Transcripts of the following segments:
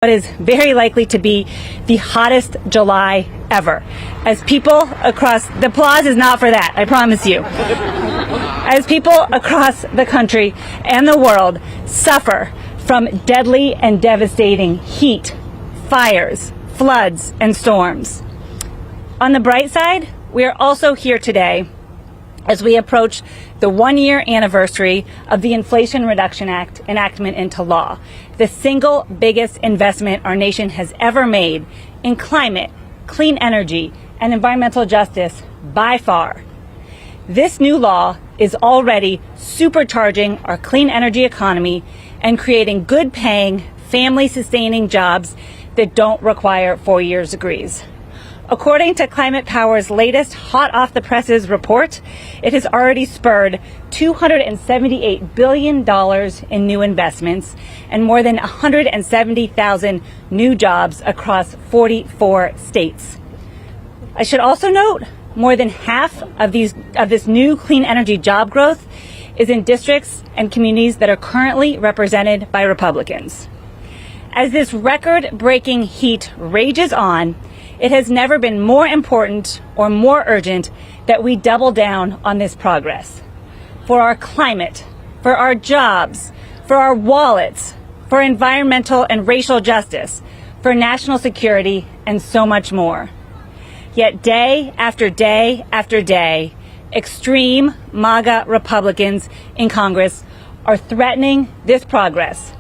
what is very likely to be the hottest July ever. As people across, the applause is not for that, I promise you. As people across the country and the world suffer from deadly and devastating heat, fires, floods, and storms. On the bright side, we are also here today as we approach the one-year anniversary of the Inflation Reduction Act enactment into law, the single biggest investment our nation has ever made in climate, clean energy, and environmental justice by far. This new law is already supercharging our clean energy economy and creating good-paying, family-sustaining jobs that don't require 4 years degrees. According to Climate Power's latest hot-off-the-presses report, it has already spurred $278 billion in new investments and more than 170,000 new jobs across 44 states. I should also note, more than half of this new clean energy job growth is in districts and communities that are currently represented by Republicans. As this record-breaking heat rages on, it has never been more important or more urgent that we double down on this progress. For our climate, for our jobs, for our wallets, for environmental and racial justice, for national security, and so much more. Yet day after day after day, extreme MAGA Republicans in Congress are threatening this progress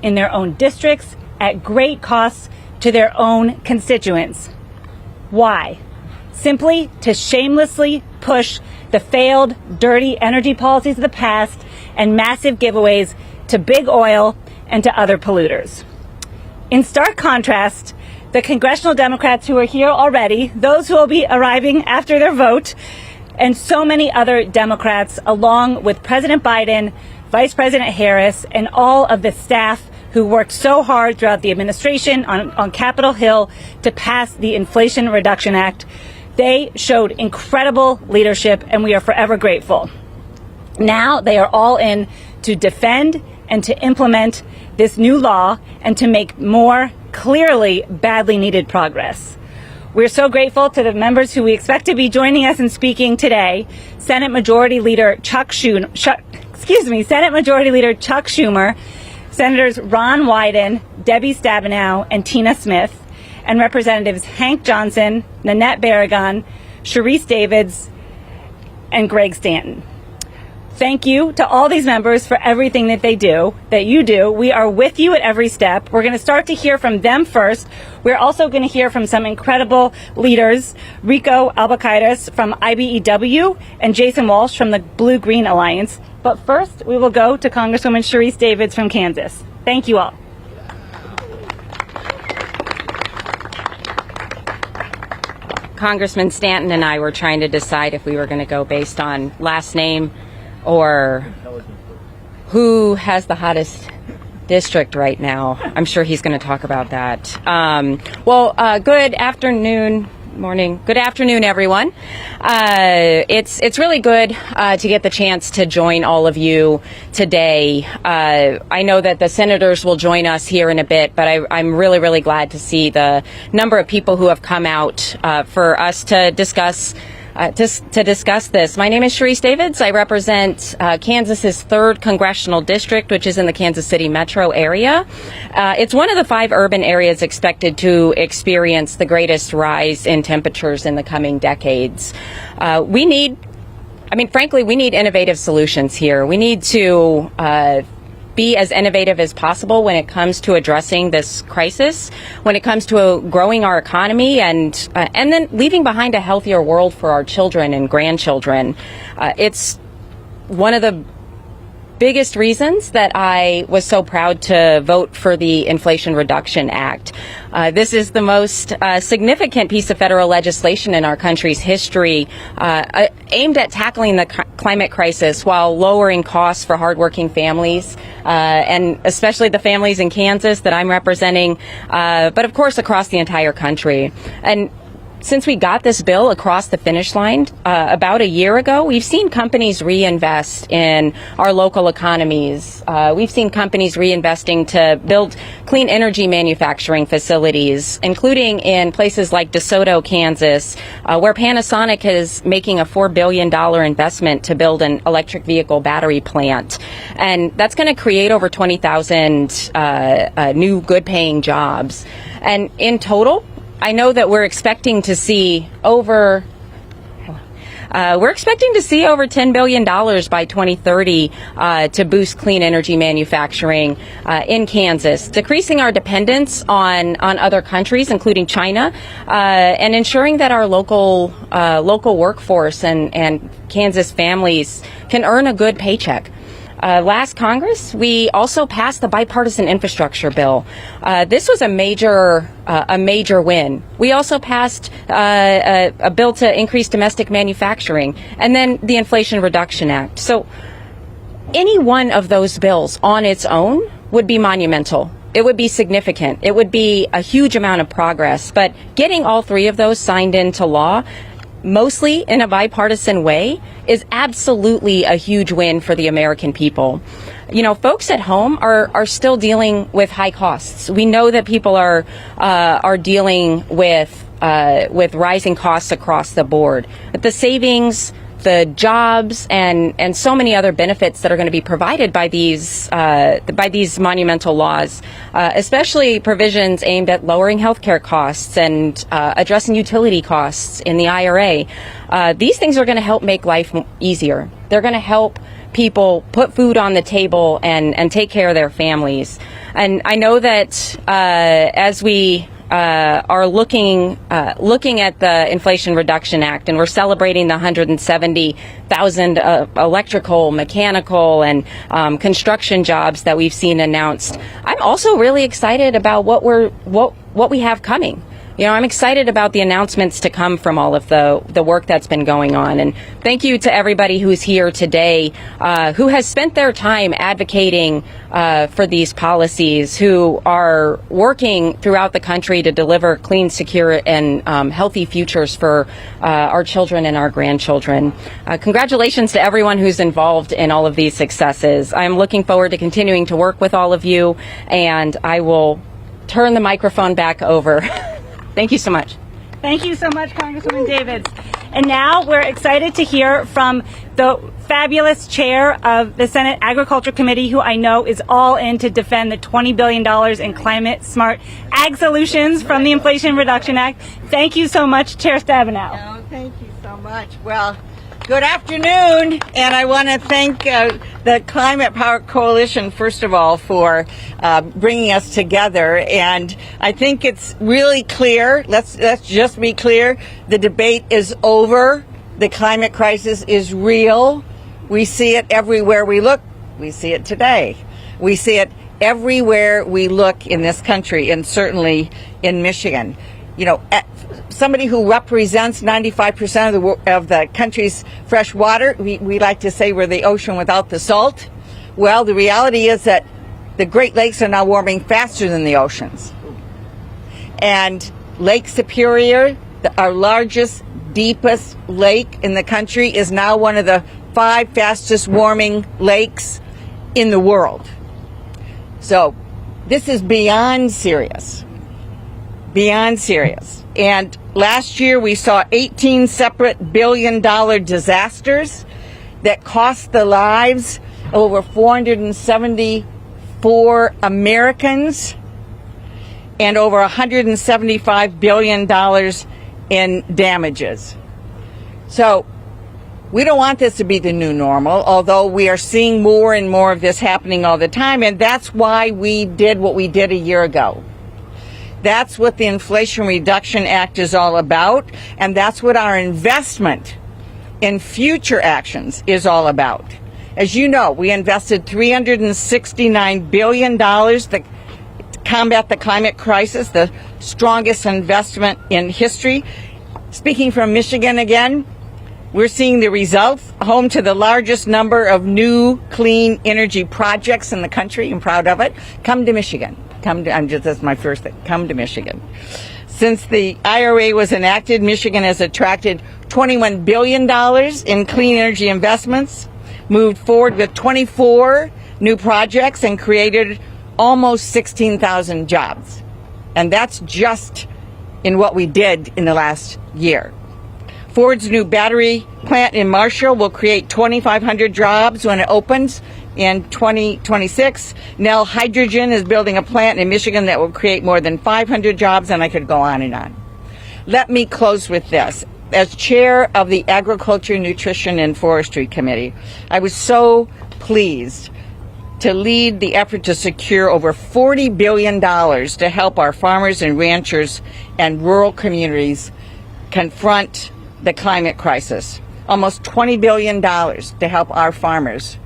in their own districts at great costs to their own constituents. Why? Simply to shamelessly push the failed, dirty energy policies of the past and massive giveaways to big oil and to other polluters. In stark contrast, the congressional Democrats who are here already, those who will be arriving after their vote, and so many other Democrats, along with President Biden, Vice President Harris, and all of the staff who worked so hard throughout the administration on Capitol Hill to pass the Inflation Reduction Act. They showed incredible leadership, and we are forever grateful. Now they are all in to defend and to implement this new law and to make more clearly badly needed progress. We're so grateful to the members who we expect to be joining us and speaking today. Senate Majority Leader Chuck Schumer, Senators Ron Wyden, Debbie Stabenow, and Tina Smith, and Representatives Hank Johnson, Nanette Barragan, Sharice Davids, and Greg Stanton. Thank you to all these members for everything that you do. We are with you at every step. We're going to start to hear from them first. We're also going to hear from some incredible leaders, Rico Albacaitis from IBEW and Jason Walsh from the Blue-Green Alliance. But first, we will go to Congresswoman Sharice Davids from Kansas. Thank you all. Congressman Stanton and I were trying to decide if we were going to go based on last name or who has the hottest district right now. I'm sure he's going to talk about that. Good afternoon, everyone. It's really good to get the chance to join all of you today. I know that the senators will join us here in a bit, but I'm really, really glad to see the number of people who have come out for us to discuss this. My name is Sharice Davids. I represent Kansas's 3rd congressional district, which is in the Kansas City metro area. It's one of the 5 urban areas expected to experience the greatest rise in temperatures in the coming decades. We need innovative solutions here. We need to be as innovative as possible when it comes to addressing this crisis, when it comes to growing our economy and then leaving behind a healthier world for our children and grandchildren. It's one of the biggest reasons that I was so proud to vote for the Inflation Reduction Act. This is the most significant piece of federal legislation in our country's history aimed at tackling the climate crisis while lowering costs for hardworking families, and especially the families in Kansas that I'm representing, but of course across the entire country. And since we got this bill across the finish line about a year ago, we've seen companies reinvest in our local economies. We've seen companies reinvesting to build clean energy manufacturing facilities, including in places like DeSoto, Kansas, where Panasonic is making a $4 billion investment to build an electric vehicle battery plant. And that's going to create over 20,000 new good-paying jobs. And in total, I know that we're expecting to see over $10 billion by 2030 to boost clean energy manufacturing in Kansas, decreasing our dependence on other countries, including China, and ensuring that our local workforce and Kansas families can earn a good paycheck. Last Congress, we also passed the bipartisan infrastructure bill. This was a major win. We also passed a bill to increase domestic manufacturing, and then the Inflation Reduction Act. So any one of those bills on its own would be monumental. It would be significant. It would be a huge amount of progress. But getting all three of those signed into law, mostly in a bipartisan way, is absolutely a huge win for the American people. You know, folks at home are still dealing with high costs. We know that people are dealing with rising costs across the board. But the savings, the jobs, and so many other benefits that are going to be provided by these monumental laws, especially provisions aimed at lowering healthcare costs and addressing utility costs in the IRA. These things are going to help make life easier. They're going to help people put food on the table and take care of their families. And I know that as we are looking at the Inflation Reduction Act, and we're celebrating the 170,000 electrical, mechanical, and construction jobs that we've seen announced. I'm also really excited about what we have coming. You know, I'm excited about the announcements to come from all of the work that's been going on. And thank you to everybody who's here today, who has spent their time advocating for these policies, who are working throughout the country to deliver clean, secure, and healthy futures for our children and our grandchildren. Congratulations to everyone who's involved in all of these successes. I'm looking forward to continuing to work with all of you, and I will turn the microphone back over. Thank you so much. Thank you so much, Congresswoman Davids. And now we're excited to hear from the fabulous chair of the Senate Agriculture Committee, who I know is all in to defend the $20 billion in climate-smart ag solutions from the Inflation Reduction Act. Thank you so much, Chair Stabenow. Oh, thank you so much. Well, good afternoon, and I want to thank the Climate Power Coalition, first of all, for bringing us together. And I think it's really clear, let's just be clear, the debate is over. The climate crisis is real. We see it everywhere we look. We see it today. We see it everywhere we look in this country, and certainly in Michigan. You know, somebody who represents 95% of the country's fresh water, we like to say we're the ocean without the salt. Well, the reality is that the Great Lakes are now warming faster than the oceans. And Lake Superior, our largest, deepest lake in the country, is now one of the 5 fastest warming lakes in the world. So this is beyond serious. Beyond serious. And last year we saw 18 separate billion-dollar disasters that cost the lives of over 474 Americans and over $175 billion in damages. So we don't want this to be the new normal, although we are seeing more and more of this happening all the time, and that's why we did what we did a year ago. That's what the Inflation Reduction Act is all about, and that's what our investment in future actions is all about. As you know, we invested $369 billion to combat the climate crisis, the strongest investment in history. Speaking from Michigan again, we're seeing the results, home to the largest number of new clean energy projects in the country. I'm proud of it. Come to Michigan. That's my first thing. Come to Michigan. Since the IRA was enacted, Michigan has attracted $21 billion in clean energy investments, moved forward with 24 new projects, and created almost 16,000 jobs. And that's just in what we did in the last year. Ford's new battery plant in Marshall will create 2,500 jobs when it opens in 2026. Nel Hydrogen is building a plant in Michigan that will create more than 500 jobs, and I could go on and on. Let me close with this. As chair of the Agriculture, Nutrition, and Forestry Committee, I was so pleased to lead the effort to secure over $40 billion to help our farmers and ranchers and rural communities confront the climate crisis. Almost $20 billion to help our farmers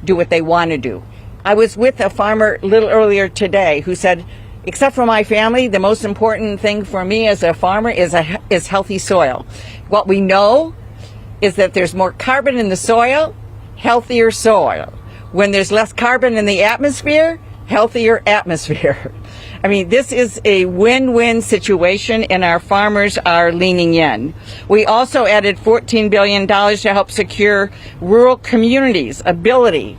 do what they want to do. I was with a farmer a little earlier today who said, except for my family, the most important thing for me as a farmer is healthy soil. What we know is that there's more carbon in the soil, healthier soil. When there's less carbon in the atmosphere, healthier atmosphere. I mean, this is a win-win situation, and our farmers are leaning in. We also added $14 billion to help secure rural communities' ability,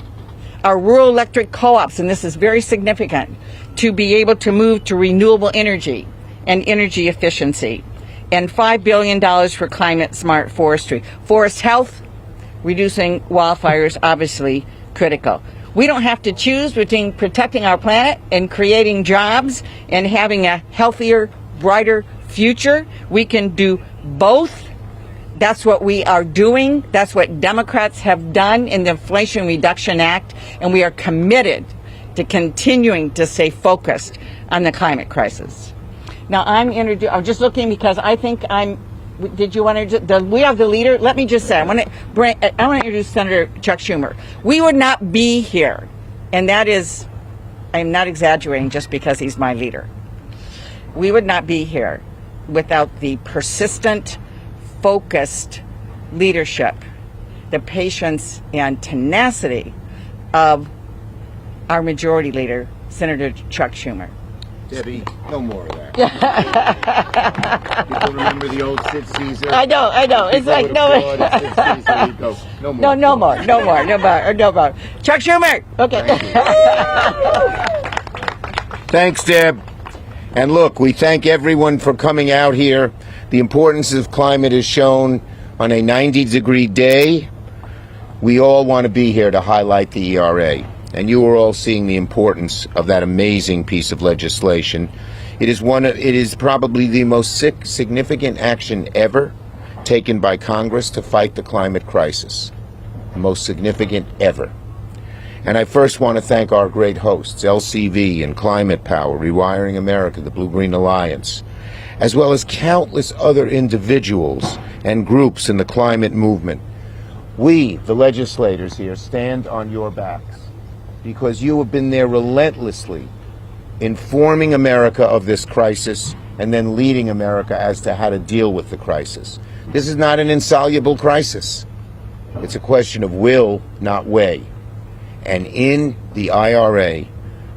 our rural electric co-ops, and this is very significant, to be able to move to renewable energy and energy efficiency, and $5 billion for climate-smart forestry. Forest health, reducing wildfires, obviously critical. We don't have to choose between protecting our planet and creating jobs and having a healthier, brighter future. We can do both. That's what we are doing. That's what Democrats have done in the Inflation Reduction Act, and we are committed to continuing to stay focused on the climate crisis. Now, I'm just looking because I think did you want to? We have the leader. Let me just say, I want to introduce Senator Chuck Schumer. We would not be here, and that is, I'm not exaggerating just because he's my leader. We would not be here without the persistent, focused leadership, the patience and tenacity of our majority leader, Senator Chuck Schumer. Debbie, no more of that. People remember the old Sid Caesar? I know. It's like, no more. No more. Chuck Schumer. Okay. Thanks, Deb. And look, we thank everyone for coming out here. The importance of climate is shown on a 90-degree day. We all want to be here to highlight the ERA. And you are all seeing the importance of that amazing piece of legislation. It is probably the most significant action ever taken by Congress to fight the climate crisis. The most significant ever. And I first want to thank our great hosts, LCV and Climate Power, Rewiring America, the Blue-Green Alliance, as well as countless other individuals and groups in the climate movement. We, the legislators here, stand on your backs, because you have been there relentlessly informing America of this crisis and then leading America as to how to deal with the crisis. This is not an insoluble crisis. It's a question of will, not way. And in the IRA,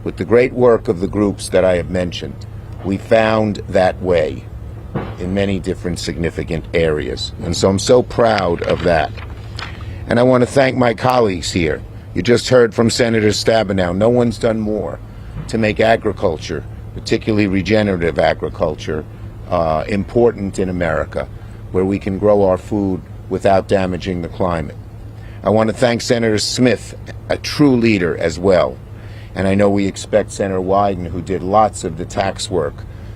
with the great work of the groups that I have mentioned, we found that way in many different significant areas. And so I'm so proud of that. And I want to thank my colleagues here. You just heard from Senator Stabenow. No one's done more to make agriculture, particularly regenerative agriculture, important in America, where we can grow our food without damaging the climate. I want to thank Senator Smith, a true leader as well. And I know we expect Senator Wyden, who did lots of the tax work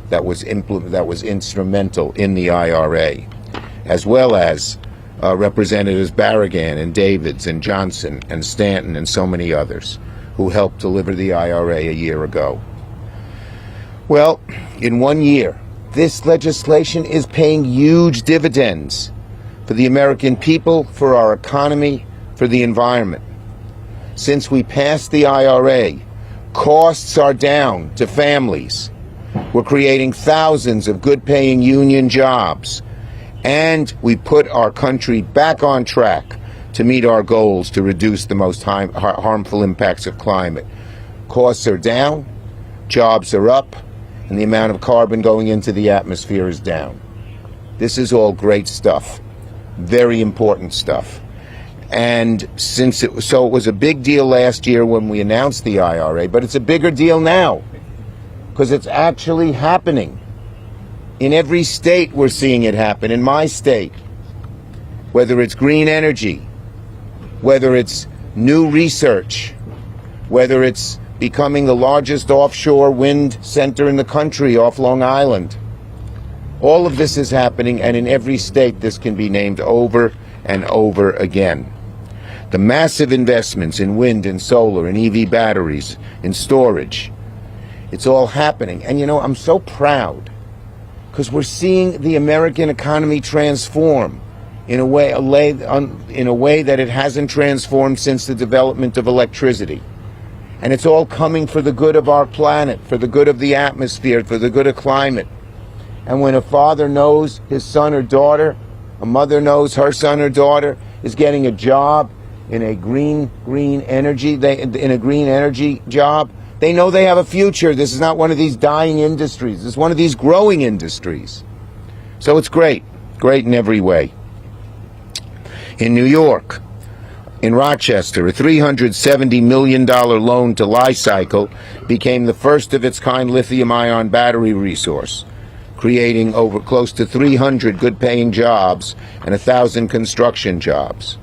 that was instrumental in the IRA, as well as Representatives Barragan and Davids and Johnson and Stanton and so many others who helped deliver the IRA a year ago. Well, in 1 year, this legislation is paying huge dividends for the American people, for our economy, for the environment. Since we passed the IRA, costs are down to families. We're creating thousands of good-paying union jobs. And we put our country back on track to meet our goals to reduce the most harmful impacts of climate. Costs are down, jobs are up, and the amount of carbon going into the atmosphere is down. This is all great stuff, very important stuff. And so it was a big deal last year when we announced the IRA, but it's a bigger deal now because it's actually happening. In every state we're seeing it happen. In my state, whether it's green energy, whether it's new research, whether it's becoming the largest offshore wind center in the country off Long Island. All of this is happening, and in every state this can be named over and over again. The massive investments in wind and solar and EV batteries, in storage, it's all happening. And you know, I'm so proud because we're seeing the American economy transform in a way that it hasn't transformed since the development of electricity. And it's all coming for the good of our planet, for the good of the atmosphere, for the good of climate. And when a father knows his son or daughter, a mother knows her son or daughter is getting a job in a green energy job, they know they have a future. This is not one of these dying industries. This is one of these growing industries. So it's great in every way. In New York, in Rochester, a $370 million loan to Li-Cycle became the first of its kind lithium-ion battery resource, creating over close to 300 good-paying jobs and 1,000 construction jobs.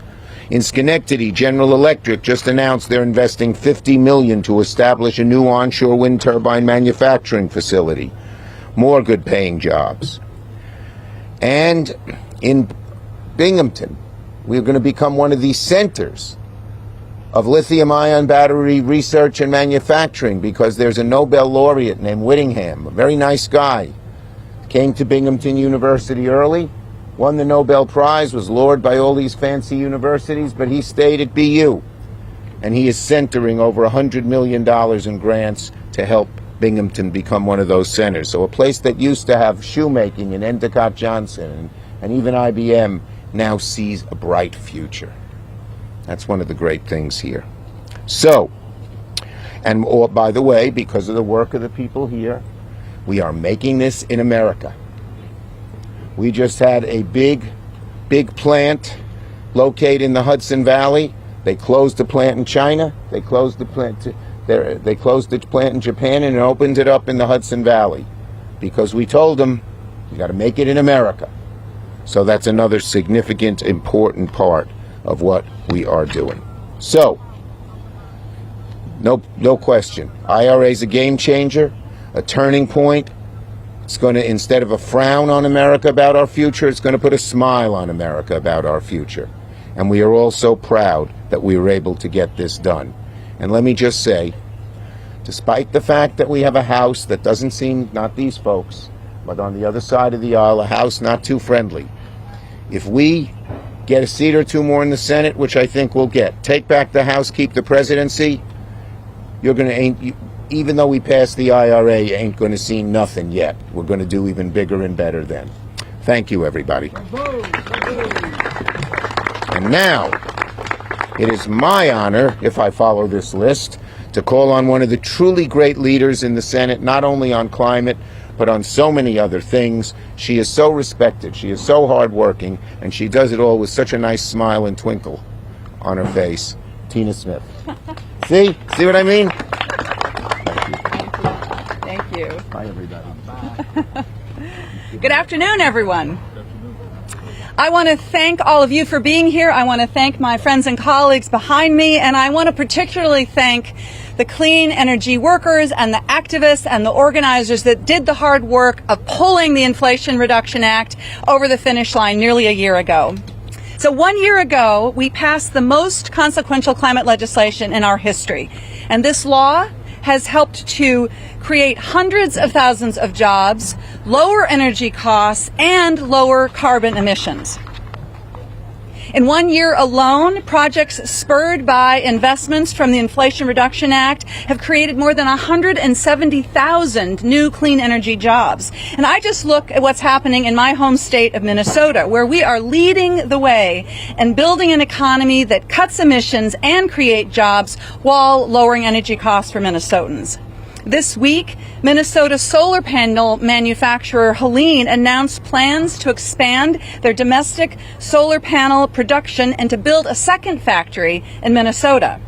In Schenectady, General Electric just announced they're investing $50 million to establish a new onshore wind turbine manufacturing facility. More good-paying jobs. And in Binghamton, we're going to become one of these centers of lithium-ion battery research and manufacturing because there's a Nobel laureate named Whittingham, a very nice guy. Came to Binghamton University early, won the Nobel Prize, was lured by all these fancy universities, but he stayed at BU. And he is centering over $100 million in grants to help Binghamton become one of those centers. So a place that used to have shoemaking and Endicott Johnson and even IBM now sees a bright future. That's one of the great things here. So, and by the way, because of the work of the people here, we are making this in America. We just had a big plant located in the Hudson Valley. They closed the plant in China. They closed the plant in Japan and opened it up in the Hudson Valley because we told them you got to make it in America. So that's another significant, important part of what we are doing. So, no question. IRA is a game changer, a turning point. It's going to, instead of a frown on America about our future, it's going to put a smile on America about our future. And we are all so proud that we were able to get this done. And let me just say, despite the fact that we have a House that doesn't seem, not these folks, but on the other side of the aisle, a House not too friendly, if we get a seat or two more in the Senate, which I think we'll get, take back the House, keep the presidency, you're going to, even though we pass the IRA, you ain't going to see nothing yet. We're going to do even bigger and better then. Thank you, everybody. And now, it is my honor, if I follow this list, to call on one of the truly great leaders in the Senate, not only on climate, but on so many other things. She is so respected, she is so hardworking, and she does it all with such a nice smile and twinkle on her face. Tina Smith. See what I mean? Thank you. Bye, everybody. Good afternoon, everyone. I want to thank all of you for being here. I want to thank my friends and colleagues behind me, and I want to particularly thank the clean energy workers and the activists and the organizers that did the hard work of pulling the Inflation Reduction Act over the finish line nearly a year ago. So 1 year ago, we passed the most consequential climate legislation in our history, and this law has helped to create hundreds of thousands of jobs, lower energy costs, and lower carbon emissions. In 1 year alone, projects spurred by investments from the Inflation Reduction Act have created more than 170,000 new clean energy jobs. And I just look at what's happening in my home state of Minnesota, where we are leading the way and building an economy that cuts emissions and create jobs while lowering energy costs for Minnesotans. This week, Minnesota solar panel manufacturer Helene announced plans to expand their domestic solar panel production and to build a second factory in Minnesota.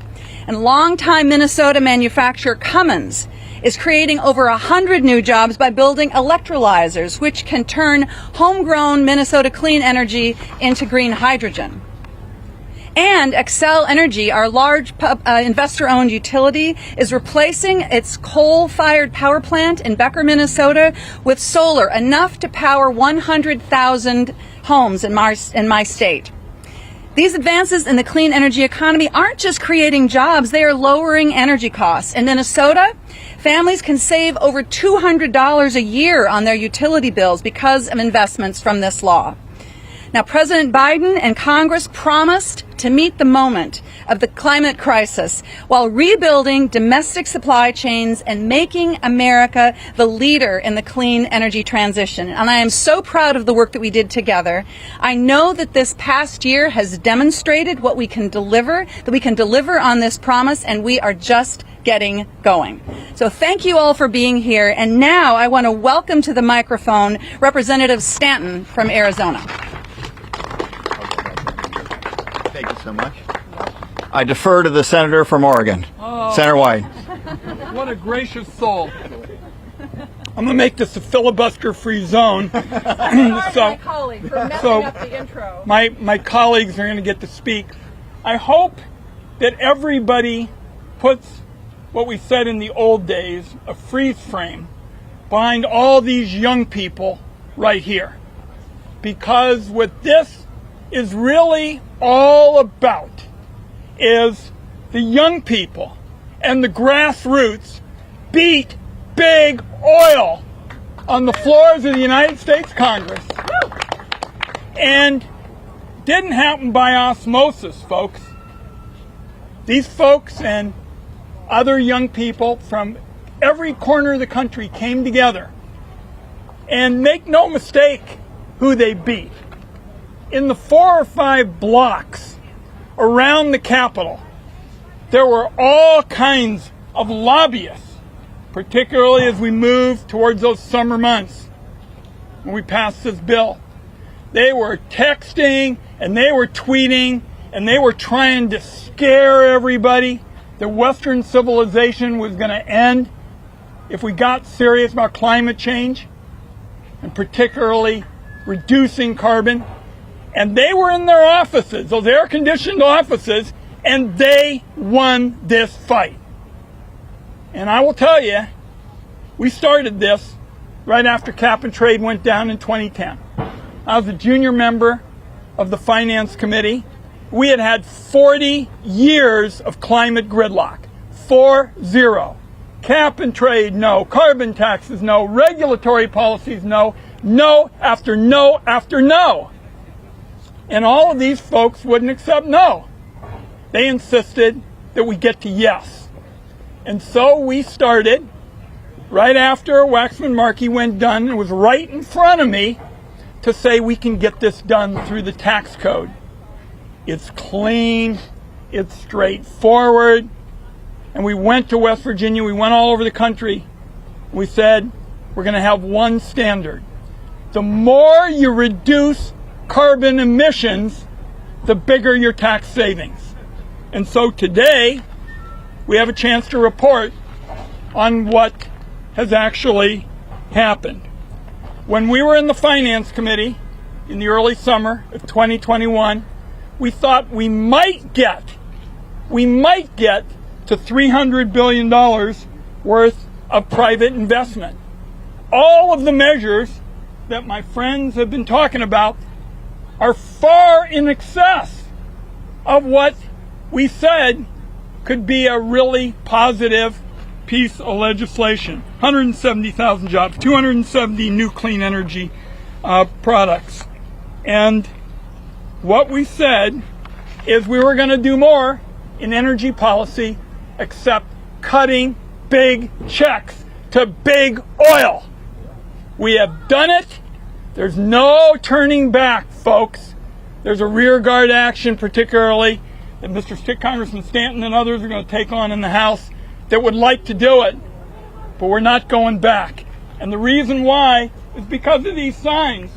And longtime Minnesota manufacturer Cummins is creating over 100 new jobs by building electrolyzers, which can turn homegrown Minnesota clean energy into green hydrogen. And Xcel Energy, our large investor-owned utility, is replacing its coal-fired power plant in Becker, Minnesota, with solar, enough to power 100,000 homes in my state. These advances in the clean energy economy aren't just creating jobs, they are lowering energy costs. In Minnesota, families can save over $200 a year on their utility bills because of investments from this law. Now, President Biden and Congress promised to meet the moment of the climate crisis while rebuilding domestic supply chains and making America the leader in the clean energy transition. And I am so proud of the work that we did together. I know that this past year has demonstrated what we can deliver, that we can deliver on this promise, and we are just getting going. So thank you all for being here. And now I want to welcome to the microphone Representative Stanton from Arizona. Thank you so much. I defer to the senator from Oregon, Senator Wyden. What a gracious soul. I'm going to make this a filibuster-free zone. My colleague for messing up the intro. My colleagues are going to get to speak. I hope that everybody puts what we said in the old days, a freeze frame, behind all these young people right here. Because what this is really all about is the young people and the grassroots beat big oil on the floors of the United States Congress. And didn't happen by osmosis, folks. These folks and other young people from every corner of the country came together. And make no mistake who they beat. In the 4 or 5 blocks around the Capitol, there were all kinds of lobbyists, particularly as we move towards those summer months when we pass this bill. They were texting and they were tweeting and they were trying to scare everybody that Western civilization was going to end if we got serious about climate change and particularly reducing carbon. And they were in their offices, those air-conditioned offices, and they won this fight. And I will tell you, we started this right after cap and trade went down in 2010. I was a junior member of the Finance Committee. We had had 40 years of climate gridlock. 4-0. Cap and trade, no. Carbon taxes, no. Regulatory policies, no. No after no after no. And all of these folks wouldn't accept no. They insisted that we get to yes. And so we started right after Waxman-Markey went done. It was right in front of me to say we can get this done through the tax code. It's clean, it's straightforward. And we went to West Virginia, we went all over the country. We said, we're going to have one standard. The more you reduce carbon emissions, the bigger your tax savings. And so today, we have a chance to report on what has actually happened. When we were in the Finance Committee in the early summer of 2021, we thought we might get to $300 billion worth of private investment. All of the measures that my friends have been talking about are far in excess of what we said could be a really positive piece of legislation. 170,000 jobs, 270 new clean energy products. And what we said is we were going to do more in energy policy except cutting big checks to big oil. We have done it. There's no turning back, folks. There's a rear guard action, particularly, that Congressman Stanton and others are going to take on in the House that would like to do it. but we're not going back. And the reason why is because of these signs.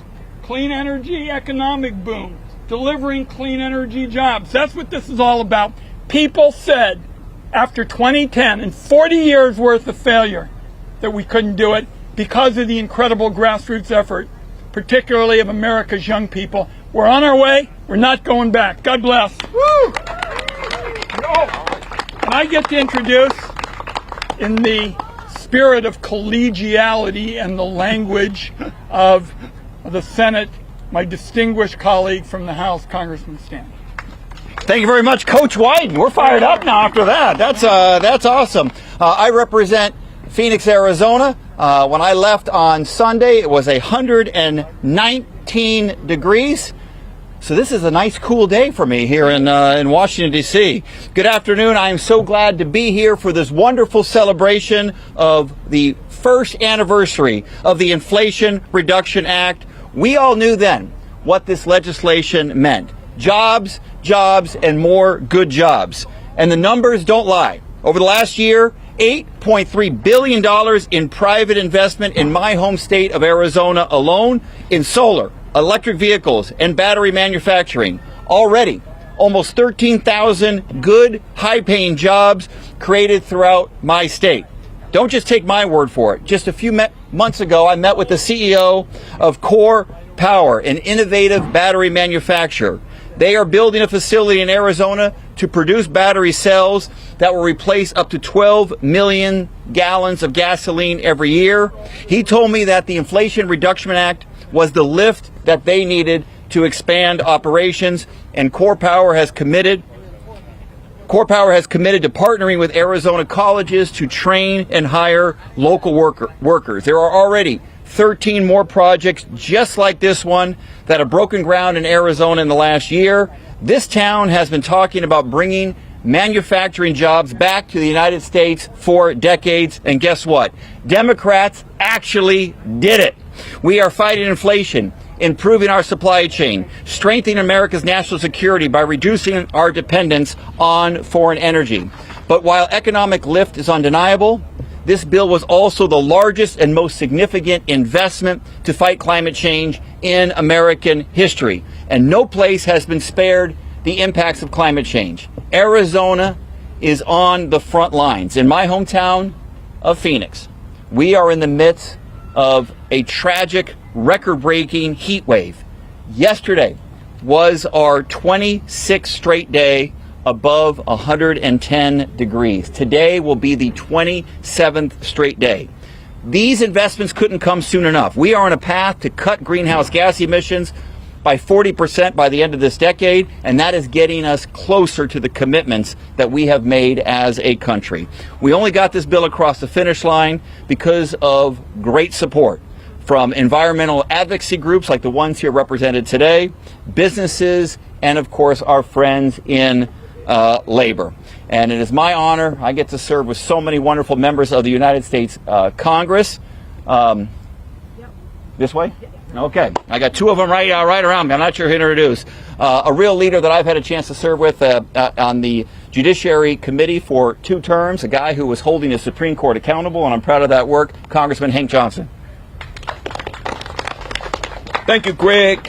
Clean energy economic boom, delivering clean energy jobs. That's what this is all about. People said after 2010 and 40 years worth of failure that we couldn't do it because of the incredible grassroots effort, particularly of America's young people. We're on our way. We're not going back. God bless. Woo! And I get to introduce, in the spirit of collegiality and the language of the Senate, my distinguished colleague from the House, Congressman Stan. Thank you very much, Coach Wyden. We're fired up now after that. That's awesome. I represent Phoenix, Arizona. When I left on Sunday, it was 119 degrees. So this is a nice, cool day for me here in Washington, D.C. Good afternoon. I am so glad to be here for this wonderful celebration of the first anniversary of the Inflation Reduction Act. We all knew then what this legislation meant. Jobs, jobs, and more good jobs. And the numbers don't lie. Over the last year, $8.3 billion in private investment in my home state of Arizona alone in solar, electric vehicles, and battery manufacturing. Already, almost 13,000 good, high-paying jobs created throughout my state. Don't just take my word for it. Just a few months ago, I met with the CEO of Core Power, an innovative battery manufacturer. They are building a facility in Arizona to produce battery cells that will replace up to 12 million gallons of gasoline every year. He told me that the Inflation Reduction Act was the lift that they needed to expand operations, and Core Power has committed to partnering with Arizona colleges to train and hire local workers. There are already 13 more projects just like this one that have broken ground in Arizona in the last year. This town has been talking about bringing manufacturing jobs back to the United States for decades, and guess what? Democrats actually did it. We are fighting inflation, improving our supply chain, strengthening America's national security by reducing our dependence on foreign energy. But while economic lift is undeniable, this bill was also the largest and most significant investment to fight climate change in American history. And no place has been spared the impacts of climate change. Arizona is on the front lines. In my hometown of Phoenix, we are in the midst of a tragic, record-breaking heat wave. Yesterday was our 26th straight day above 110 degrees. Today will be the 27th straight day. These investments couldn't come soon enough. We are on a path to cut greenhouse gas emissions by 40% by the end of this decade, and that is getting us closer to the commitments that we have made as a country. We only got this bill across the finish line because of great support from environmental advocacy groups like the ones here represented today, businesses, and of course our friends in labor. And it is my honor. I get to serve with so many wonderful members of the United States Congress. This way? Okay. I got two of them right around me. I'm not sure who to introduce. A real leader that I've had a chance to serve with on the Judiciary Committee for 2 terms, a guy who was holding the Supreme Court accountable, and I'm proud of that work, Congressman Hank Johnson. Thank you, Greg.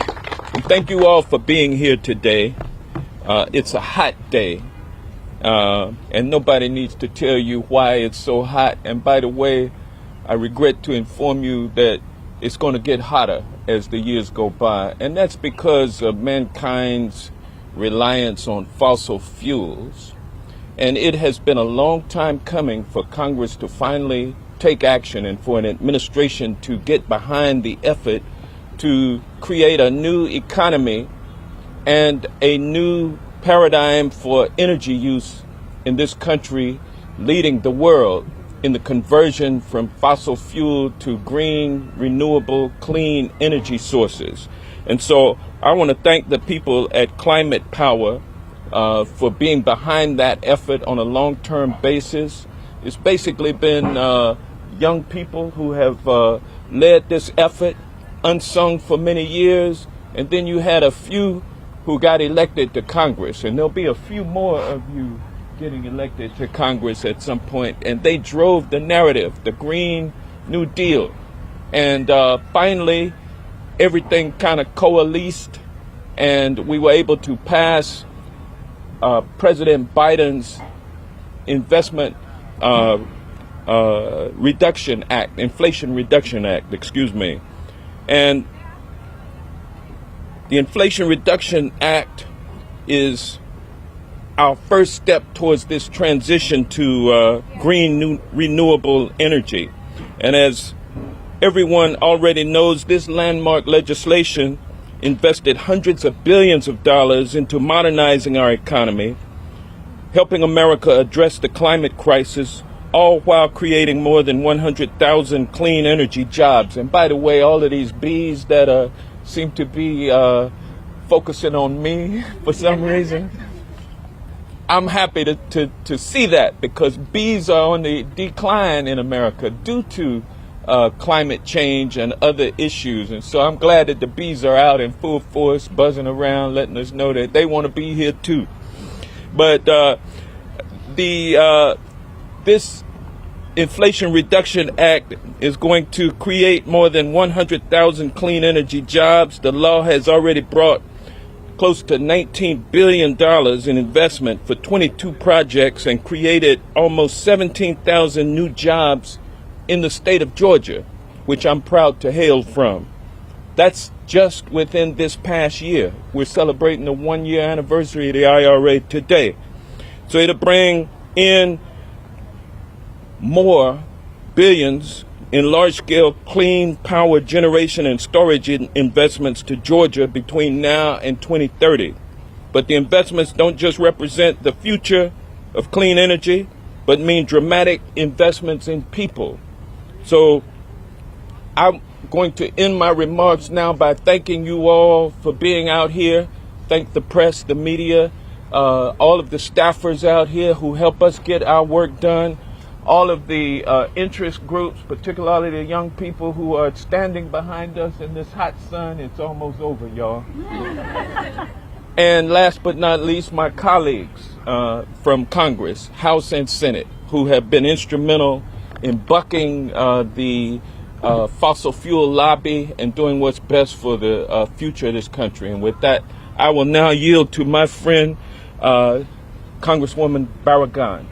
And thank you all for being here today. It's a hot day, and nobody needs to tell you why it's so hot. And by the way, I regret to inform you that it's going to get hotter as the years go by, and that's because of mankind's reliance on fossil fuels. And it has been a long time coming for Congress to finally take action and for an administration to get behind the effort to create a new economy and a new paradigm for energy use in this country, leading the world in the conversion from fossil fuel to green, renewable, clean energy sources. And so I want to thank the people at Climate Power for being behind that effort on a long-term basis. It's basically been young people who have led this effort, unsung for many years, and then you had a few who got elected to Congress, and there'll be a few more of you getting elected to Congress at some point, and they drove the narrative, the Green New Deal. And finally, everything kind of coalesced, and we were able to pass President Biden's Investment Reduction Act, Inflation Reduction Act, excuse me. And the Inflation Reduction Act is our first step towards this transition to green renewable energy. And as everyone already knows, this landmark legislation invested hundreds of billions of dollars into modernizing our economy, helping America address the climate crisis, all while creating more than 100,000 clean energy jobs. And by the way, all of these bees that seem to be focusing on me for some reason, I'm happy to see that, because bees are on the decline in America due to climate change and other issues. And so I'm glad that the bees are out in full force, buzzing around, letting us know that they want to be here too. But this Inflation Reduction Act is going to create more than 100,000 clean energy jobs. The law has already brought close to $19 billion in investment for 22 projects and created almost 17,000 new jobs in the state of Georgia, which I'm proud to hail from. That's just within this past year. We're celebrating the 1-year anniversary of the IRA today. So it'll bring in more billions in large-scale clean power generation and storage investments to Georgia between now and 2030. But the investments don't just represent the future of clean energy, but mean dramatic investments in people. So I'm going to end my remarks now by thanking you all for being out here. Thank the press, the media, all of the staffers out here who help us get our work done, all of the interest groups, particularly the young people who are standing behind us in this hot sun. It's almost over, y'all. And last but not least, my colleagues from Congress, House and Senate, who have been instrumental in bucking the fossil fuel lobby and doing what's best for the future of this country. And with that, I will now yield to my friend, Congresswoman Barragan.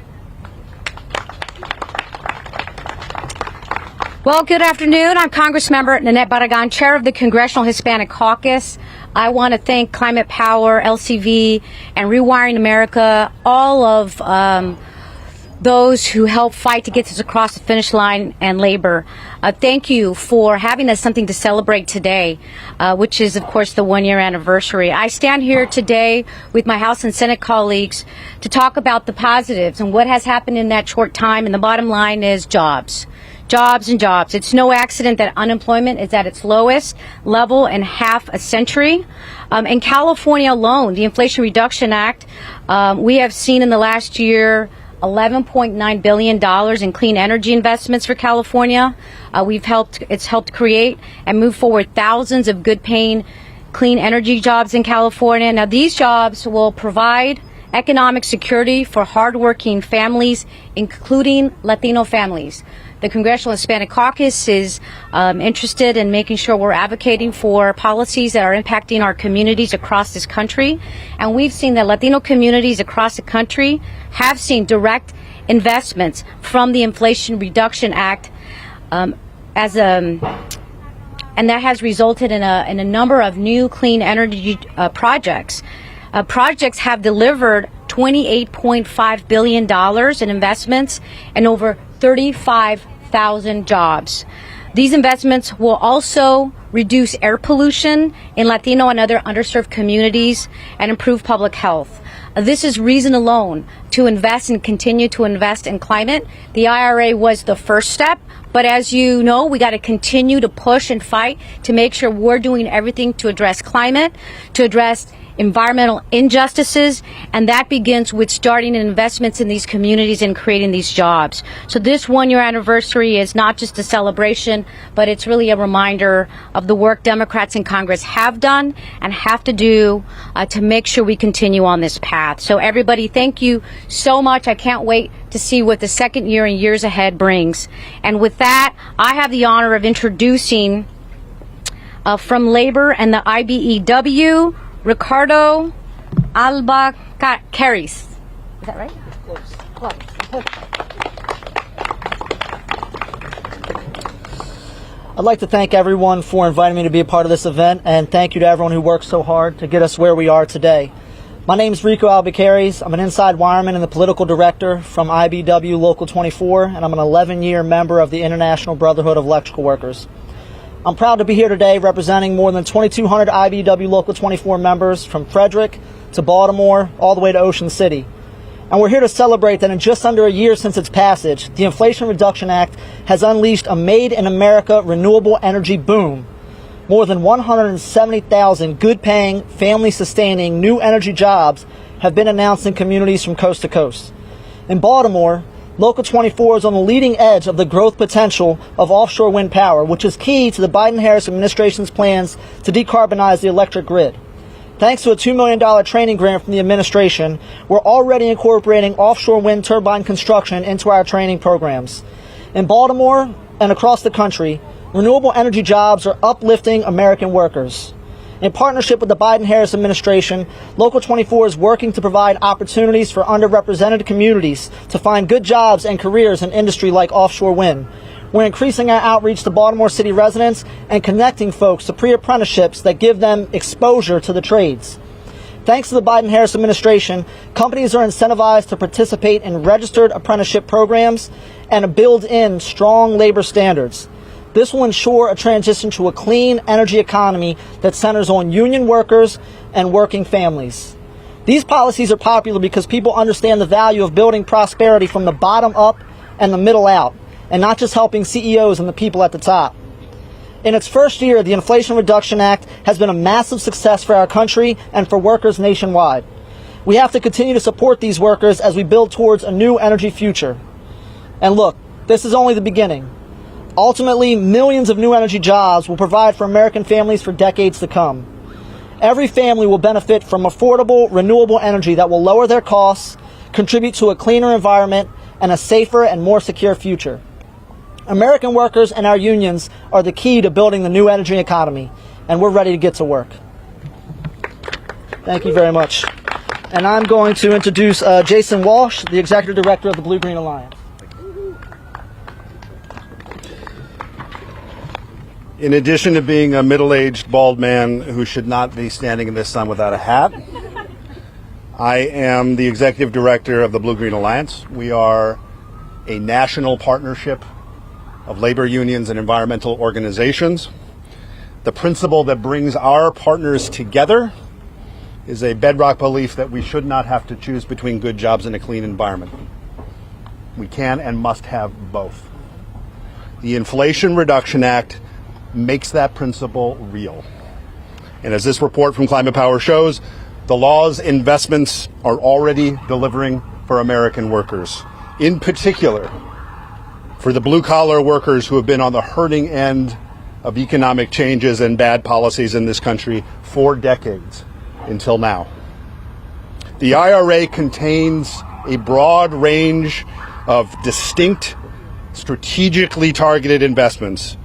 Well, good afternoon. I'm Congressmember Nanette Barragan, Chair of the Congressional Hispanic Caucus. I want to thank Climate Power, LCV, and Rewiring America, all of those who help fight to get us across the finish line, and labor. Thank you for having us something to celebrate today, which is, of course, the 1-year anniversary. I stand here today with my House and Senate colleagues to talk about the positives and what has happened in that short time. And the bottom line is jobs. Jobs and jobs. It's no accident that unemployment is at its lowest level in half a century. In California alone, the Inflation Reduction Act, we have seen in the last year $11.9 billion in clean energy investments for California. It's helped create and move forward thousands of good-paying clean energy jobs in California. Now, these jobs will provide economic security for hardworking families, including Latino families. The Congressional Hispanic Caucus is interested in making sure we're advocating for policies that are impacting our communities across this country. And we've seen that Latino communities across the country have seen direct investments from the Inflation Reduction Act, and that has resulted in a number of new clean energy projects. Projects have delivered $28.5 billion in investments and over 35,000 jobs. These investments will also reduce air pollution in Latino and other underserved communities and improve public health. This is reason alone to invest and continue to invest in climate. The IRA was the first step, but as you know, we got to continue to push and fight to make sure we're doing everything to address climate, to address environmental injustices, and that begins with starting investments in these communities and creating these jobs. So this one-year anniversary is not just a celebration, but it's really a reminder of the work Democrats in Congress have done and have to do to make sure we continue on this path. So everybody, thank you so much. I can't wait to see what the second year and years ahead brings. And with that, I have the honor of introducing from Labor and the IBEW, Ricardo Albacaris. Is that right? Close. I'd like to thank everyone for inviting me to be a part of this event, and thank you to everyone who worked so hard to get us where we are today. My name is Rico Albacaris. I'm an inside wireman and the political director from IBEW Local 24, and I'm an 11-year member of the International Brotherhood of Electrical Workers. I'm proud to be here today representing more than 2,200 IBEW Local 24 members from Frederick to Baltimore all the way to Ocean City. And we're here to celebrate that in just under a year since its passage, the Inflation Reduction Act has unleashed a made-in-America renewable energy boom. More than 170,000 good-paying, family-sustaining new energy jobs have been announced in communities from coast to coast. In Baltimore, Local 24 is on the leading edge of the growth potential of offshore wind power, which is key to the Biden-Harris administration's plans to decarbonize the electric grid. Thanks to a $2 million training grant from the administration, we're already incorporating offshore wind turbine construction into our training programs. In Baltimore and across the country, renewable energy jobs are uplifting American workers. In partnership with the Biden-Harris administration, Local 24 is working to provide opportunities for underrepresented communities to find good jobs and careers in industry like offshore wind. We're increasing our outreach to Baltimore City residents and connecting folks to pre-apprenticeships that give them exposure to the trades. Thanks to the Biden-Harris administration, companies are incentivized to participate in registered apprenticeship programs and to build in strong labor standards. This will ensure a transition to a clean energy economy that centers on union workers and working families. These policies are popular because people understand the value of building prosperity from the bottom up and the middle out, and not just helping CEOs and the people at the top. In its first year, the Inflation Reduction Act has been a massive success for our country and for workers nationwide. We have to continue to support these workers as we build towards a new energy future. And look, this is only the beginning. Ultimately, millions of new energy jobs will provide for American families for decades to come. Every family will benefit from affordable, renewable energy that will lower their costs, contribute to a cleaner environment, and a safer and more secure future. American workers and our unions are the key to building the new energy economy, and we're ready to get to work. Thank you very much. And I'm going to introduce Jason Walsh, the Executive Director of the Blue Green Alliance. In addition to being a middle-aged bald man who should not be standing in the sun without a hat, I am the Executive Director of the Blue Green Alliance. We are a national partnership of labor unions and environmental organizations. The principle that brings our partners together is a bedrock belief that we should not have to choose between good jobs and a clean environment. We can and must have both. The Inflation Reduction Act makes that principle real. And as this report from Climate Power shows, the law's investments are already delivering for American workers. In particular, for the blue-collar workers who have been on the hurting end of economic changes and bad policies in this country for decades until now. The IRA contains a broad range of distinct, strategically targeted investments.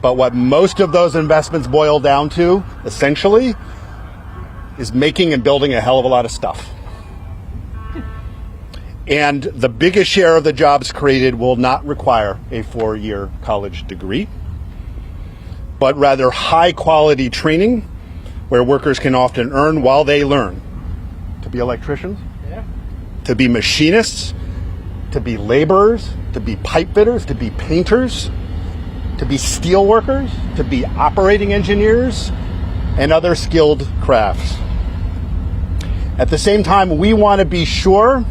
But what most of those investments boil down to, essentially, is making and building a hell of a lot of stuff. And the biggest share of the jobs created will not require a 4-year college degree, but rather high-quality training where workers can often earn while they learn to be electricians, to be machinists, to be laborers, to be pipe fitters, to be painters, to be steel workers, to be operating engineers, and other skilled crafts. At the same time, we want to be sure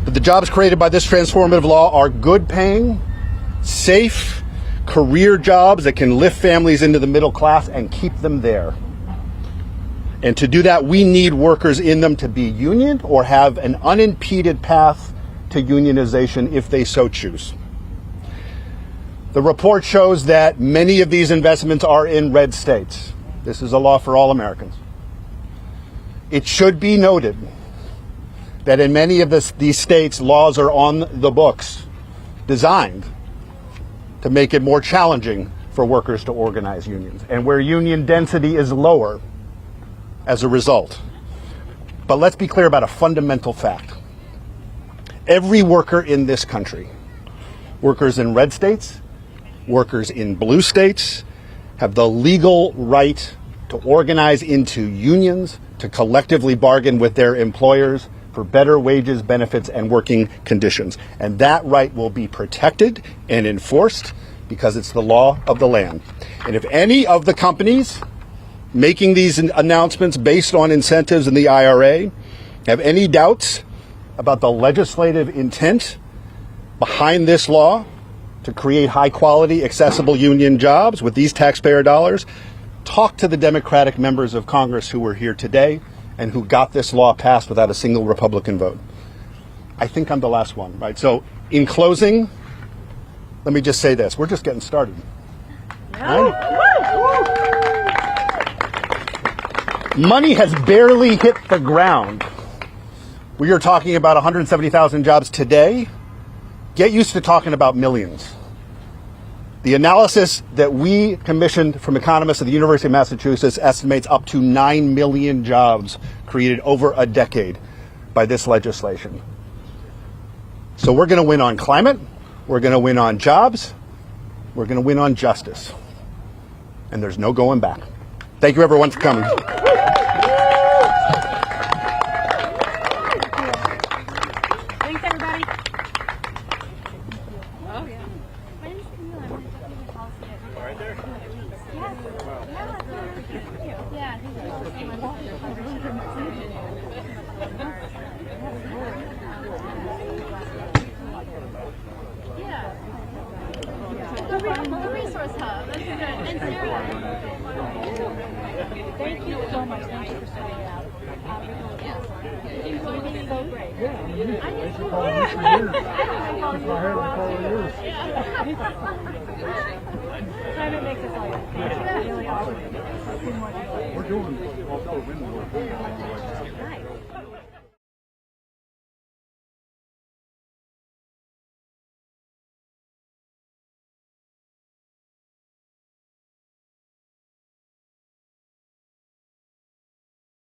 that the jobs created by this transformative law are good paying, safe, career jobs that can lift families into the middle class and keep them there. And to do that, we need workers in them to be unioned or have an unimpeded path to unionization if they so choose. The report shows that many of these investments are in red states. This is a law for all Americans. It should be noted that in many of these states, laws are on the books designed to make it more challenging for workers to organize unions, and where union density is lower as a result. But let's be clear about a fundamental fact. Every worker in this country, workers in red states, workers in blue states, have the legal right to organize into unions, to collectively bargain with their employers for better wages, benefits, and working conditions. And that right will be protected and enforced because it's the law of the land. And if any of the companies making these announcements based on incentives in the IRA have any doubts about the legislative intent behind this law to create high-quality, accessible union jobs with these taxpayer dollars, talk to the Democratic members of Congress who were here today and who got this law passed without a single Republican vote. I think I'm the last one, right? So in closing, let me just say this. We're just getting started. Right? Money has barely hit the ground. We are talking about 170,000 jobs today. Get used to talking about millions. The analysis that we commissioned from economists at the University of Massachusetts estimates up to 9 million jobs created over a decade by this legislation. So we're going to win on climate, we're going to win on jobs, we're going to win on justice. And there's no going back. Thank you, everyone, for coming. Thanks, everybody. The resource hub. This is good. And Sarah. Thank you so much. Thank you for starting it out. It's so great. I just trying to make this all really awesome. We're doing